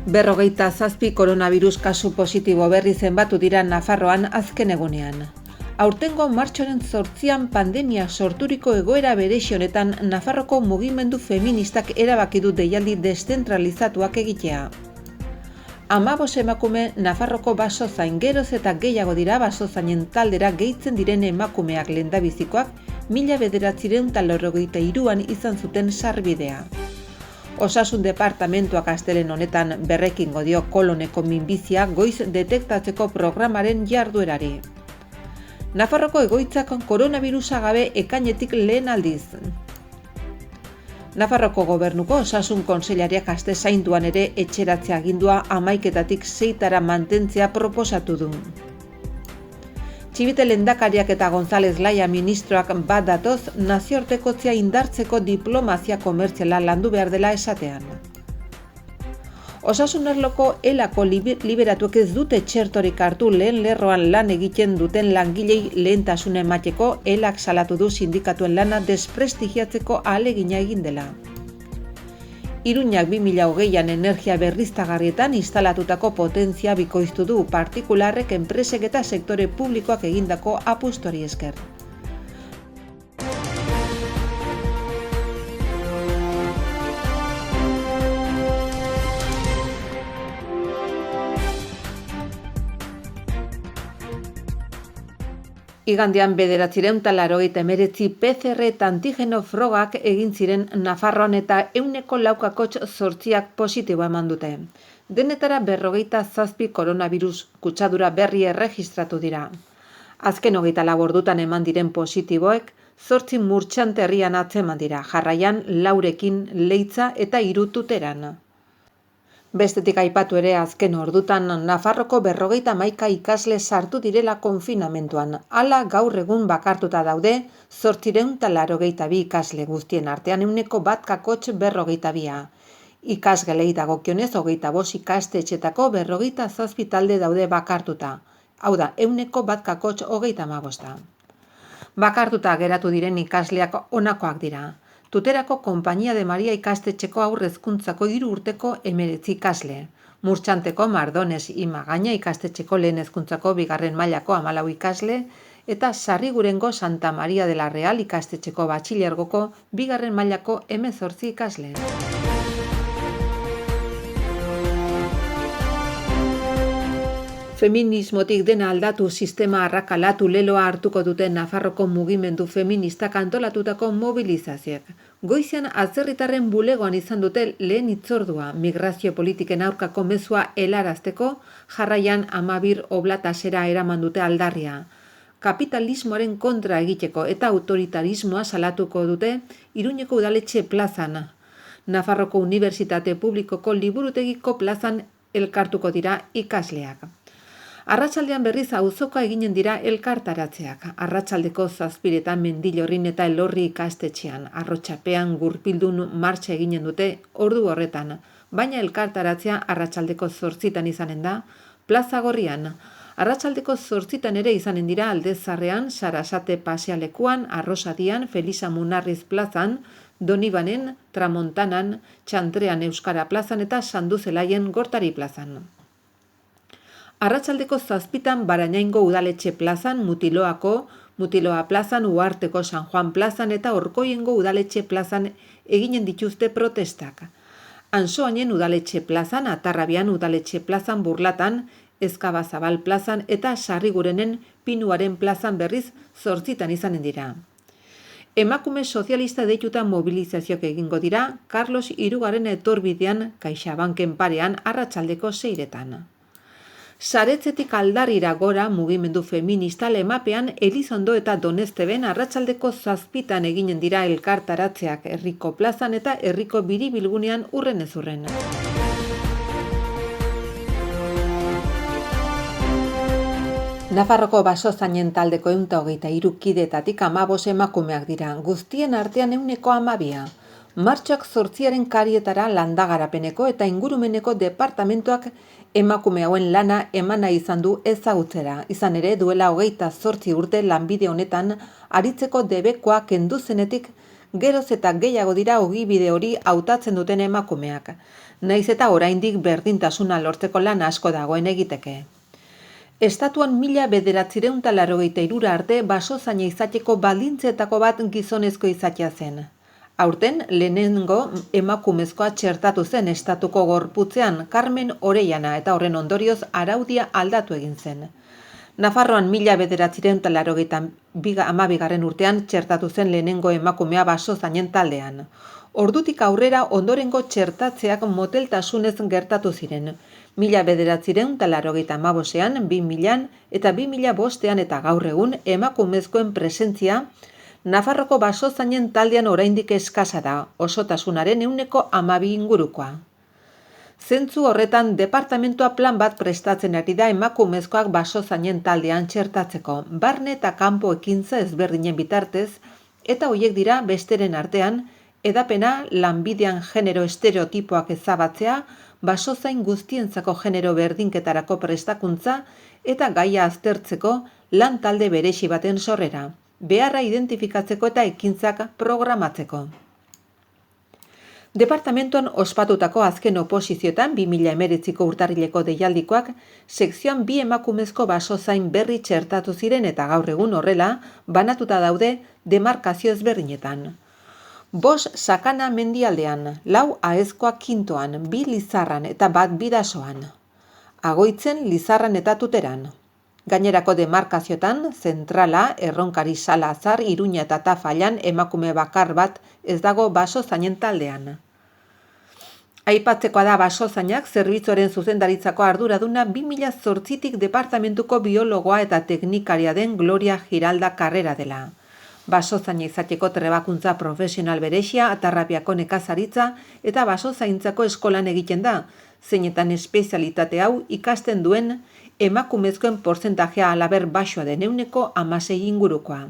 47 koronavirus kasu positibo berri zenbatu dira Nafarroan azken egunean. Aurtengo martxoaren 8an pandemia sorturiko egoera berezi honetan Nafarroko mugimendu feministak erabaki du deialdi deszentralizatuak egitea. 15 emakume Nafarroko basozain, geroz eta gehiago dira basozainen taldera gehitzen diren emakumeak lehendabizikoak 1993an izan zuten sarbidea. Osasun departamentuak astelehen honetan berrekingo dio koloneko minbizia goiz detektatzeko programaren jarduerari. Nafarroko egoitzak koronavirusa gabe ekainetik lehen aldiz. Nafarroko gobernuko osasun kontseilariak aste zainduan ere etxeratze agindua 11etatik 6tara mantentzea proposatu du. Txibite lehendakariak eta González Laya ministroak bat datoz nazioartekotzea indartzeko diplomazia komertziala landu behar dela esatean. Osasun arloko elako liberatuek ez dute txertorik hartu lehen lerroan lan egiten duten langilei lehentasuna emateko elak salatu du sindikatuen lana desprestigiatzeko ahalegina egin dela. Iruñak 2020an energia berriztagarrietan instalatutako potentzia bikoiztu du partikularrek enpresek eta sektore publikoak egindako apustuari esker. Igandean 989 PCR eta antigeno frogak egin ziren Nafarroan eta 108 positibo eman dute. Denetara 47 koronavirus kutsadura berri erregistratu dira. Azken 24 ordutan eman diren positiboek 8 Murtxante herrian atzeman dira, jarraian Laurekin, Leitza eta 3 Tuteran. Bestetik aipatu ere azken ordutan Nafarroko 51 ikasle sartu direla konfinamentuan. Hala gaur egun bakartuta daude 882 ikasle guztien artean 1,42. Ikasgelei dagokionez 25 ikastetxetako 47 talde daude bakartuta. Hau da, 1,15. Bakartuta geratu diren ikasleak honakoak dira. Tuterako Konpainia de Maria ikastetxeko haurrezkuntzako 3 urteko 19 ikasle. Murtxanteko Mardones Imagaina ikastetxeko lehen hezkuntzako 2. mailako 14 ikasle eta Sarrigurengo Santa Maria de la Real ikastetxeko batxilergoko 2. mailako 18 ikasle. Feminismotik dena aldatu sistema arrakalatu leloa hartuko dute Nafarroko mugimendu feministak antolatutako mobilizazioak. Goizean atzerritarren bulegoan izan dute lehen hitzordua migrazio politiken aurkako mezua helarazteko, jarraian 12 oblatasera eraman dute aldarria. Kapitalismoaren kontra egiteko eta autoritarismoa salatuko dute Iruñeko udaletxe plazan. Nafarroko Unibertsitate Publikoko liburutegiko plazan elkartuko dira ikasleak. Arratsaldean berriz auzoka eginen dira elkartaratzeak. Arratsaldeko 7etan Mendillorrin eta Elorri ikastetxean. Arrotxapean Gurpildun martxa eginen dute ordu horretan. Baina elkartaratzea arratsaldeko 8etan izanen da, Plaza Gorrian. Arratsaldeko 8etan ere izanen dira Aldezarrean, Sarasate pasealekuan, Arrosadian, Felisa Munarriz plazan, Donibanen, Tramontanan, Txantrean Euskara plazan eta Sanduzelaien Gortari plazan. Arratsaldeko 7etan Barañaingo udaletxe plazan, Mutiloa plazan, Uharteko San Juan plazan eta Orkoiengo udaletxe plazan eginen dituzte protestak. Ansoainen udaletxe plazan, Atarrabian udaletxe plazan Burlatan, Ezkabazabal plazan eta Sarrigurenen Pinuaren plazan berriz 8etan izanen dira. Emakume sozialista deituta mobilizazioak egingo dira Carlos Hirugarren etorbidean Kaixabanken parean arratsaldeko 6etan. Saretzetik Aldarrira gora mugimendu feminista lemapean Elizondo eta Donesteben arratsaldeko 7etan eginen dira elkartaratzeak herriko plazan eta herriko biribilgunean urren ez urren. Nafarroko basozainen taldeko 123 kidetatik 15 emakumeak dira, guztien artean 12. Martxoak 8aren karietara landagarapeneko eta ingurumeneko departamentuak emakume hauen lana emana izan du ezagutzera. Izan ere, duela 28 urte lanbide honetan aritzeko debekoa kendu zenetik geroz eta gehiago dira ogibide hori hautatzen duten emakumeak. naiz eta oraindik berdintasuna lortzeko lan asko dagoen egiteke. Estatuan 1983 arte basozaina izateko baldintzetako bat gizonezko izatea zen. Aurten lehenengo emakumezkoa txertatu zen estatuko gorputzean Carmen Orellana eta horren ondorioz araudia aldatu egin zen. Nafarroan 1982 urtean txertatu zen lehenengo emakumea basozainen taldean. Ordutik aurrera ondorengo txertatzeak moteltasunez gertatu ziren. 1985ean, 2000 eta 2005ean eta gaur egun emakumezkoen presentzia Nafarroko basozainen taldean oraindik eskasa da, osotasunaren 12% ingurukoa. Zentzu horretan departamentua plan bat prestatzen ari da emakumezkoak basozainen taldean txertatzeko, barne eta kanpo ekintza ezberdinen bitartez, eta horiek dira besteren artean, edapena lanbidean genero estereotipoak ezabatzea, basozain guztientzako genero berdinketarako prestakuntza eta gaia aztertzeko lan talde berezi baten sorrera, beharra identifikatzeko eta ekintzak programatzeko. Departamentuan ospatutako azken oposizioetan 2019ko urtarrileko deialdikoak sekzioan 2 emakumezko basozain berri txertatu ziren eta gaur egun horrela banatuta daude demarkazio ezberdinetan. 5 Sakana mendialdean, 4 Aezkoa Kintoan, 2 Lizarran eta 1 Bidasoan. Agoitzen, Lizarran eta Tuteran. Gainerako demarkazioetan, Zentrala, Erronkari Salazar, Iruña eta Tafallan emakume bakar bat ez dago basozainen taldean. Aipatzekoa da basozainak zerbitzuaren zuzendaritzako arduraduna 2008tik departamentuko biologoa eta teknikaria den Gloria Giralda Karrera dela. Basozaina izateko trebakuntza profesional berezia, Atarrapiako nekazaritza eta basozaintzako eskolan egiten da, zeinetan espezialitate hau ikasten duen emakumezkoen porzentajea halaber baxua den 16% ingurukoa.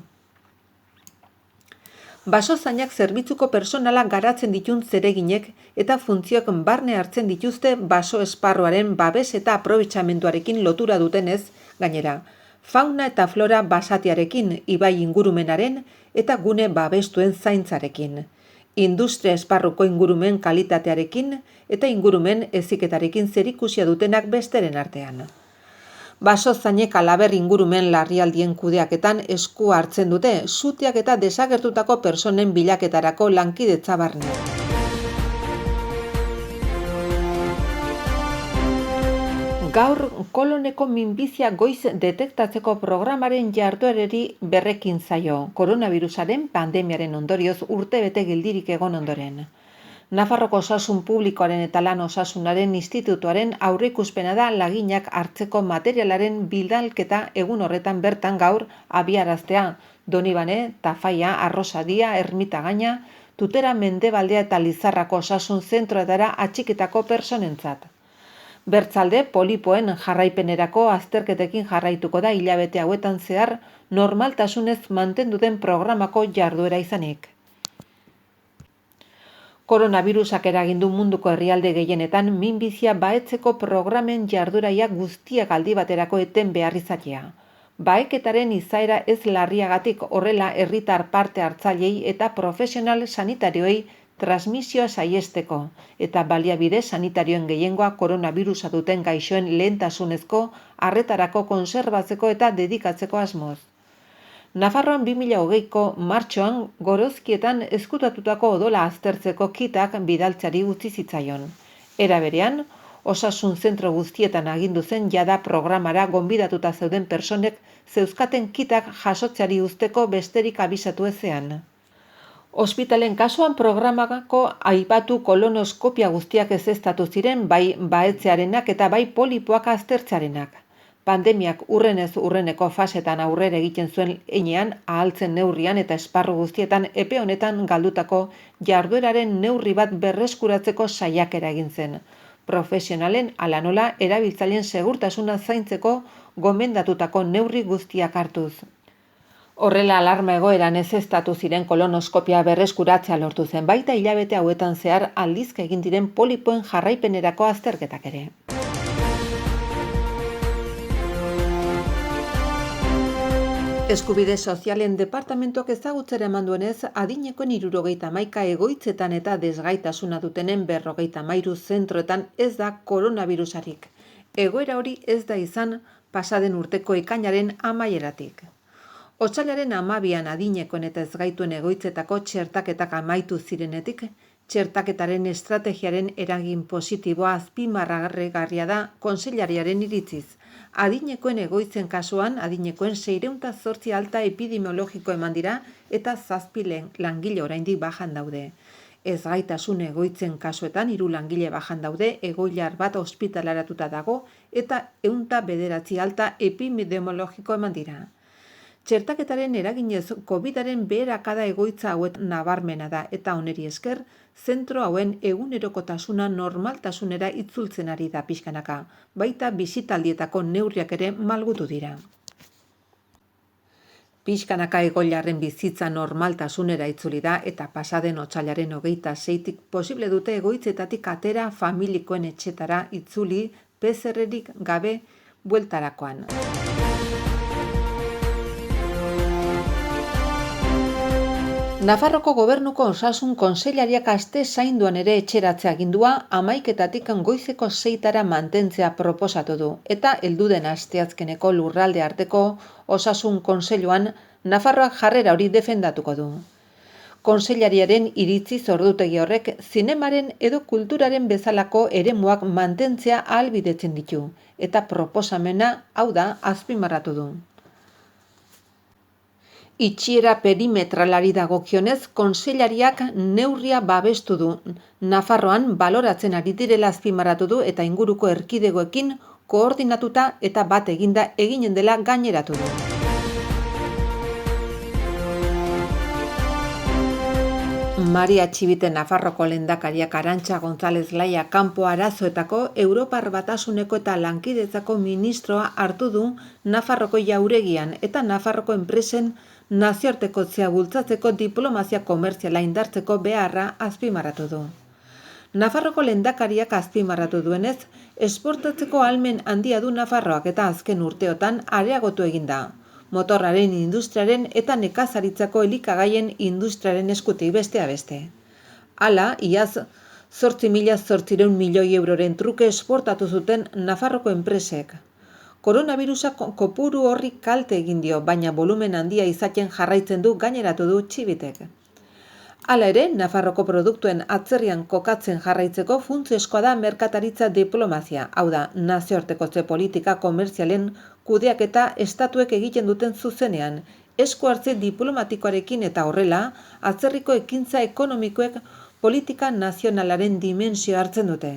Basozainak zerbitzuko personala garatzen ditun zereginek eta funtzioak barne hartzen dituzte baso esparruaren babes eta aprobetxamenduarekin lotura dutenez, gainera, fauna eta flora basatiarekin, ibai ingurumenaren eta gune babestuen zaintzarekin, industria esparruko ingurumen kalitatearekin eta ingurumen heziketarekin zerikusia dutenak besteren artean. Basozainek halaber ingurumen larrialdien kudeaketan esku hartzen dute, suteak eta desagertutako personen bilaketarako lankidetza barne. Gaur koloneko minbizia goiz detektatzeko programaren jarduerari berrekin zaio, koronavirusaren pandemiaren ondorioz urtebete geldirik egon ondoren. Nafarroko Osasun Publikoaren eta Lan Osasunaren Institutuaren aurreikuspena da laginak hartzeko materialaren bidalketa egun horretan bertan gaur abiaraztea, Donibane, Tafaia, Arrosadia, Ermitagaina, Tutera Mendebaldea eta Lizarrako Osasun Zentroetara atxiketako personentzat. Bertzalde, polipoen jarraipenerako azterketekin jarraituko da hilabete hauetan zehar normaltasunez mantendu den programako jarduera izanik. Koronavirusak eragindu munduko herrialde gehienetan minbizia bahetzeko programen jarduraia guztiak aldi baterako eten behar izatea. Baeketaren izaera ez larriagatik horrela herritar parte hartzailei eta profesional sanitarioei transmisioa saiesteko eta baliabide sanitarioen gehiengoa koronavirusa duten gaixoen lehentasunezko arretarako konserbatzeko eta dedikatzeko asmoz. Nafarroan 2020ko martxoan Gorozkietan ezkutatutako odola aztertzeko kitak bidaltzari utzi zitzaion. Era berean, osasun zentro guztietan agindu zen jada programara gonbidatuta zeuden personek zeuzkaten kitak jasotzeari uzteko besterik abisatu ezean. Ospitalen kasuan programako aipatu kolonoskopia guztiak ezeztatu ziren bai bahetzearenak eta bai polipoak aztertzearenak. Pandemiak urrenez urreneko fasetan aurrera egiten zuen heinean, ahaltzen neurrian eta esparru guztietan epe honetan galdutako jardueraren neurri bat berreskuratzeko saiakera egin zen. Profesionalen ala nola erabiltzaileen segurtasuna zaintzeko gomendatutako neurri guztiak hartuz. Horrela alarma egoeran ezeztatu ziren kolonoskopia berreskuratzea lortu zen baita hilabete hauetan zehar aldizka egin diren polipoen jarraipenerako azterketak ere. Eskubide sozialen departamentuak ezagutzera eman duenez, adinekoen 71 egoitzetan eta desgaitasuna dutenen 53 zentroetan ez da koronavirusarik. Egoera hori ez da izan pasaden urteko ekainaren amaieratik. Otsailaren 12an adinekoen eta ezgaituen egoitzetako txertaketak amaitu zirenetik, txertaketaren estrategiaren eragin positiboa azpimarragarria da kontseilariaren iritziz. Adinekoen egoitzen kasuan, adinekoen 608 alta epidemiologiko eman dira eta 7 langile oraindik bajan daude. Ezgaitasun egoitzen kasuetan 3 langile bajan daude, egoilar bat ospitaleratuta dago eta 109 alta epidemiologiko eman dira. Txertaketaren eraginez COVID-aren beherakada egoitza hauet nabarmena da eta oneri esker, zentro hauen egunerokotasuna normaltasunera itzultzen ari da pixkanaka, baita bisitaldietako neurriak ere malgutu dira. Pixkanaka egoilarren bizitza normaltasunera itzuli da eta pasaden otsailaren 26tik posible dute egoitzetatik atera familikoen etxetara itzuli PCR-rik gabe bueltarakoan. Nafarroko Gobernuko Osasun Kontseilariak aste zainduan ere etxeratze agindua 11etatik goizeko 6tara mantentzea proposatu du eta helduden asteazkeneko lurralde arteko Osasun Kontseiluan Nafarroak jarrera hori defendatuko du. Kontseilariaren iritziz ordutegi horrek zinemaren edo kulturaren bezalako eremuak mantentzea ahalbidetzen ditu eta proposamena hau da azpimarratu du. Itxiera perimetralari dagokionez, kontseilariak neurria babestu du. Nafarroan baloratzen ari direla azpimarratu du eta inguruko erkidegoekin koordinatuta eta bat eginda eginen dela gaineratu du. Maria Txibite Nafarroko lehendakariak Arantxa González Laya kanpo arazoetako Europar Batasuneko eta Lankidetzako ministroa hartu du Nafarroko jauregian eta Nafarroko enpresen nazioartekotzea bultzatzeko diplomazia komertziala indartzeko beharra azpimarratu du. Nafarroko lehendakariak azpimarratu duenez, esportatzeko ahalmen handia du Nafarroak eta azken urteotan areagotu egin da. Motorraren industriaren eta nekazaritzako elikagaien industriaren eskutik besteak beste. Hala, iaz 8.800 milioi euroren truke esportatu zuten Nafarroko enpresek. Koronavirusak kopuru horri kalte egin dio, baina volumen handia izaten jarraitzen du gaineratu du Txibitek. Hala ere, Nafarroko produktuen atzerrian kokatzen jarraitzeko funtsezkoa da merkataritza diplomazia, hau da, nazioartekotze politika komertzialen kudeak eta estatuek egiten duten zuzenean, esku hartze diplomatikoarekin eta horrela, atzerriko ekintza ekonomikoek politika nazionalaren dimensio hartzen dute.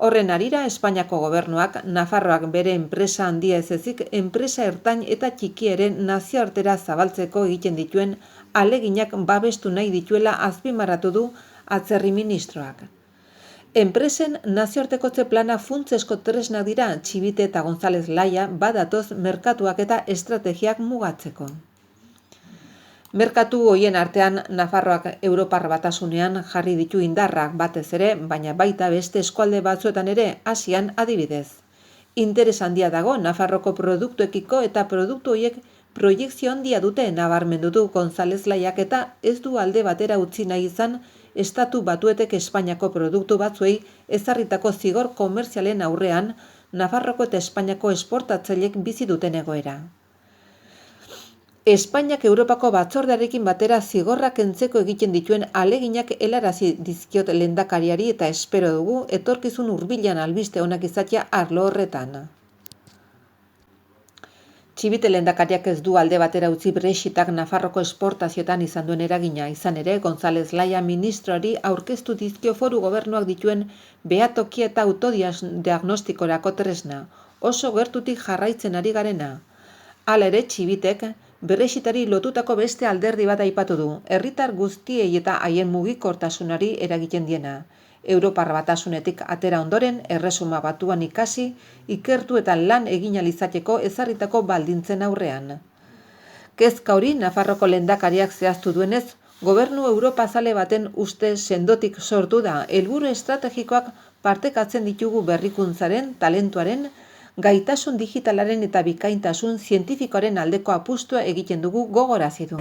Horren harira, Espainiako gobernuak, Nafarroak bere enpresa handia ez ezik, enpresa ertain eta txikiaren nazioartera zabaltzeko egiten dituen aleginak babestu nahi dituela azpimarratu du atzerri ministroak. Enpresen nazioartekotze plana funtsezko tresnak dira Txibite eta González Laya badatoz merkatuak eta estrategiak mugatzeko. Merkatu hoien artean Nafarroak Europar Batasunean jarri ditu indarrak batez ere, baina baita beste eskualde batzuetan ere Asian adibidez. Interes handia dago Nafarroko produktuekiko eta produktu horiek proiekzio handia dute nabarmendu du González Layak eta ez du alde batera utzi nahi izan Estatu Batuetek Espainiako produktu batzuei ezarritako zigor komertzialen aurrean Nafarroko eta Espainiako esportatzailek bizi duten egoera. Espainiak Europako batzordearekin batera zigorrak kentzeko egiten dituen aleginak helarazi dizkiot lehendakariari eta espero dugu etorkizun hurbilean albiste onak izatea arlo horretan. Txibite lehendakariak ez du alde batera utzi Brexitak Nafarroko esportazioetan izan duen eragina, izan ere González Laya ministroari aurkeztu dizkio foru gobernuak dituen behatokia eta autodiagnostikorako tresna, oso gertutik jarraitzen ari garena. Hala ere Txibitek Brexitari lotutako beste alderdi bat aipatu du, herritar guztiei eta haien mugikortasunari eragiten diena. Europar Batasunetik atera ondoren, Erresuma Batuan ikasi, ikertu eta lan egin ahal izateko ezarritako baldintzen aurrean. Kezka hori Nafarroko lehendakariak zehaztu duenez, gobernu Europazale baten uste sendotik sortu da, helburu estrategikoak partekatzen ditugu berrikuntzaren, talentuaren, gaitasun digitalaren eta bikaintasun zientifikoaren aldeko apustua egiten dugu gogorarazi du.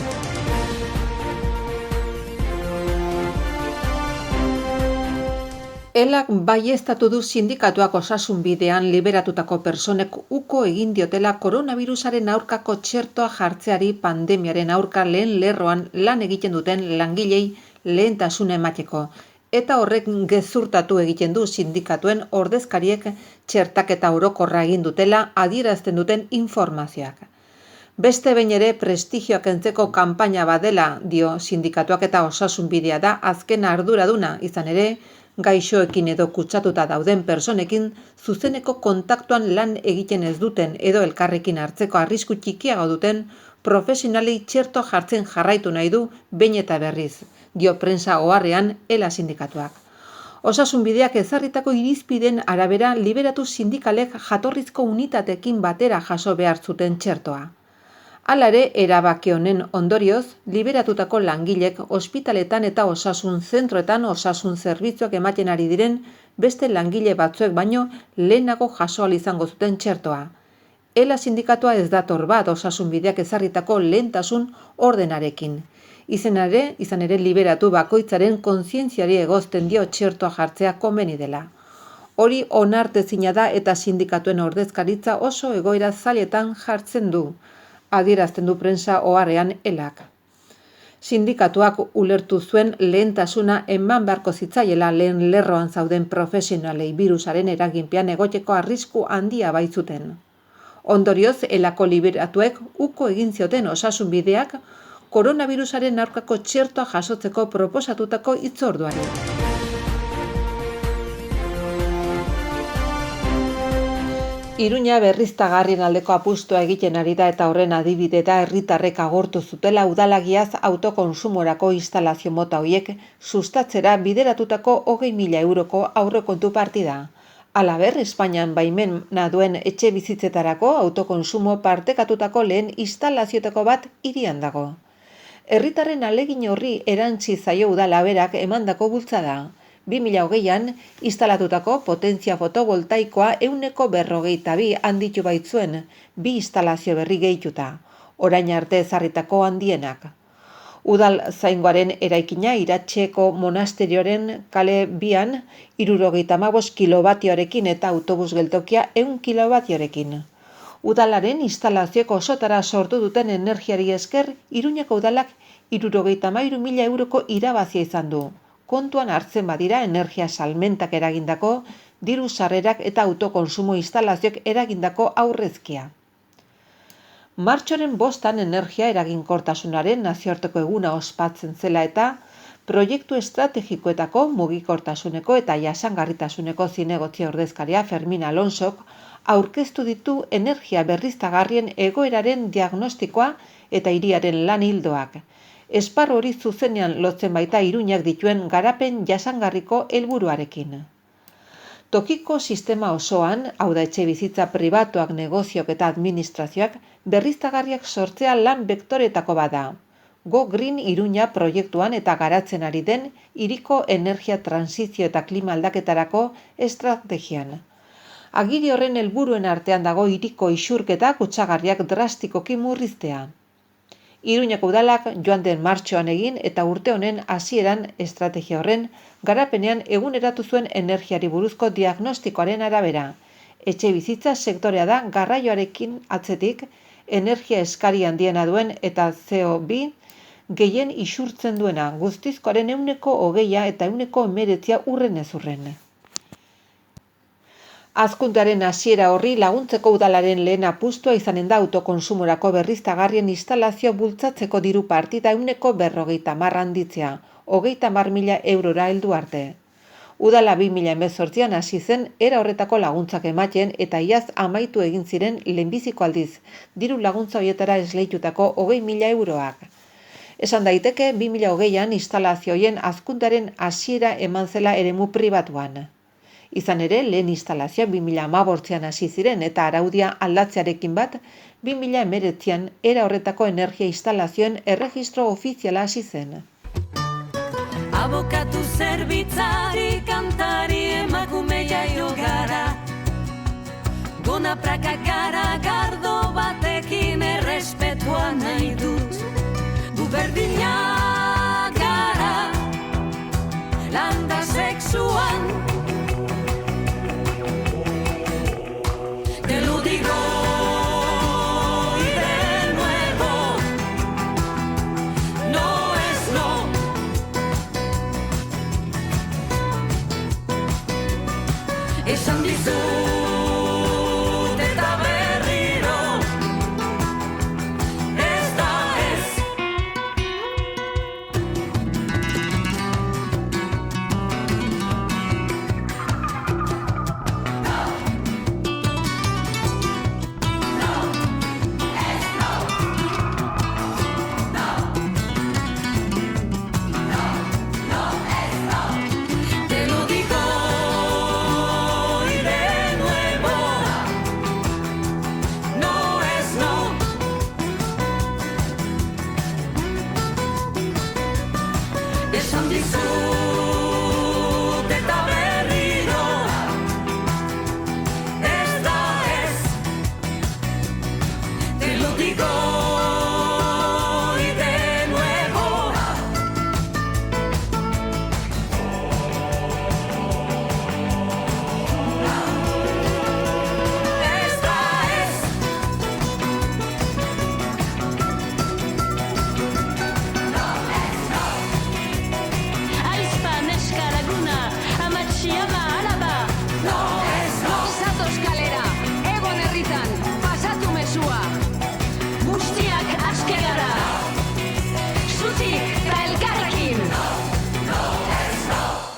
Elak baieztatu du sindikatuak osasun bidean liberatutako personek uko egin diotela koronavirusaren aurkako txertoa jartzeari pandemiaren aurka lehen lerroan lan egiten duten langilei lehentasuna emateko. Eta horrek gezurtatu egiten du sindikatuen ordezkariek txertaketa orokorra egin dutela adierazten duten informazioak. Beste behin ere prestigioa kentzeko kanpaina badela dio sindikatuak eta osasun bidea da azken arduraduna izan ere, gaixoekin edo kutsatuta dauden personekin zuzeneko kontaktuan lan egiten ez duten edo elkarrekin hartzeko arrisku txikiago duten profesionalei txertoa jartzen jarraitu nahi du behin eta berriz, dio prentsa oharrean ELA sindikatuak. Osasun bideak ezarritako irizpideen arabera liberatu sindikalek jatorrizko unitateekin batera jaso behar zuten txertoa. Hala ere, erabaki honen ondorioz, liberatutako langilek ospitaletan eta osasun zentroetan osasun zerbitzuak ematen ari diren beste langile batzuek baino lehenago jaso ahal izango zuten txertoa. ELA sindikatua ez dator bat osasun bideak ezarritako lehentasun ordenarekin. Izan ere liberatu bakoitzaren kontzientziari egozten dio txertoa jartzea komeni dela. Hori onartezina da eta sindikatuen ordezkaritza oso egoera zailetan jartzen du, adierazten du prentsa oharrean ELAk. Sindikatuak ulertu zuen lehentasuna eman beharko zitzaiela lehen lerroan zauden profesionalei birusaren eraginpean egoteko arrisku handia baitzuten. Ondorioz, ELAko liberatuek uko egin zioten osasun bideak koronavirusaren aurkako txertoa jasotzeko proposatutako hitzorduari. Iruña berriztagarrien aldeko apustua egiten ari da eta horren adibide da herritarrek agortu zutela udalagiaz autokonsumorako instalazio mota horiek sustatzera bideratutako 20.000 euroko aurrekontu partida. Halaber, Espainian baimena duen etxe bizitzetarako autokonsumo partekatutako lehen instalazioetako bat hirian dago. Herritarren alegin horri erantsi zaio udala berak emandako bultzada. 2020an instalatutako potentzia fotovoltaikoa 142 handitu baitzuen, 2 instalazio berri gehituta, orain arte ezarritako handienak. Udal zaingoaren eraikina Iratxeko monasterioaren kale 2an 75 kilobatiorekin eta autobus geltokia 100 kilobatiorekin. Udalaren instalazioek osotara sortu duten energiari esker, Iruñeko udalak 73.000 euroko irabazia izan du. Kontuan hartzen badira energia salmentak eragindako, diru sarrerak eta autokonsumo instalazioek eragindako aurrezkia. Martxoaren 5an energia eraginkortasunaren nazioarteko eguna ospatzen zela eta proiektu estrategikoetako mugikortasuneko eta jasangarritasuneko zinegotzi ordezkaria Fermin Alonsok aurkeztu ditu energia berriztagarrien egoeraren diagnostikoa eta hiriaren lan ildoak. Esparru hori zuzenean lotzen baita Iruñak dituen garapen jasangarriko helburuarekin. Tokiko sistema osoan, hau da etxe bizitza pribatuak, negoziok eta administrazioak, berriztagarriak sortzea lan bektoretako bada. Go Green Iruña proiektuan eta garatzen ari den hiriko energia transizio eta klima aldaketarako estrategian. Agiri horren helburuen artean dago hiriko isurketa kutsagarriak drastikoki murriztea. Iruñako udalak joan den martxoan egin eta urte honen hasieran estrategia horren garapenean eguneratu zuen energiari buruzko diagnostikoaren arabera. Etxe bizitza sektorea da garraioarekin atzetik energia eskari handiena duen eta CO2 gehien isurtzen duena, guztizkoaren 20% eta 19% urrenez urren. Hazkundearen hasiera horri laguntzeko udalaren lehen apustua izanen da autokonsumorako berriztagarrien instalazio bultzatzeko diru partida 50% handitzea, 30.000 eurora heldu arte. Udala 2018an hasi zen era horretako laguntzak ematen eta iaz amaitu egin ziren lehenbiziko aldiz, diru laguntza horietara esleitutako 20.000 euroak. Esan daiteke 2020an instalazioen hazkundearen hasiera eman zela eremu pribatuan. Izan ere, lehen instalazioa 2015an hasi ziren eta araudia aldatzearekin bat 2019an era horretako energia instalazioen erregistro ofiziala hasi zen. Abokatu zerbitzari, kantari, emakume jaio gara. Ona praka garagardo batekin errespetua nahi dut. Gu berdinak gara, landa sexuan. Te lo digo y de nuevo, no es no. Esan dizut eta berriro, ez da ez. Te lo digo y de nuevo, no es no. Esan dizut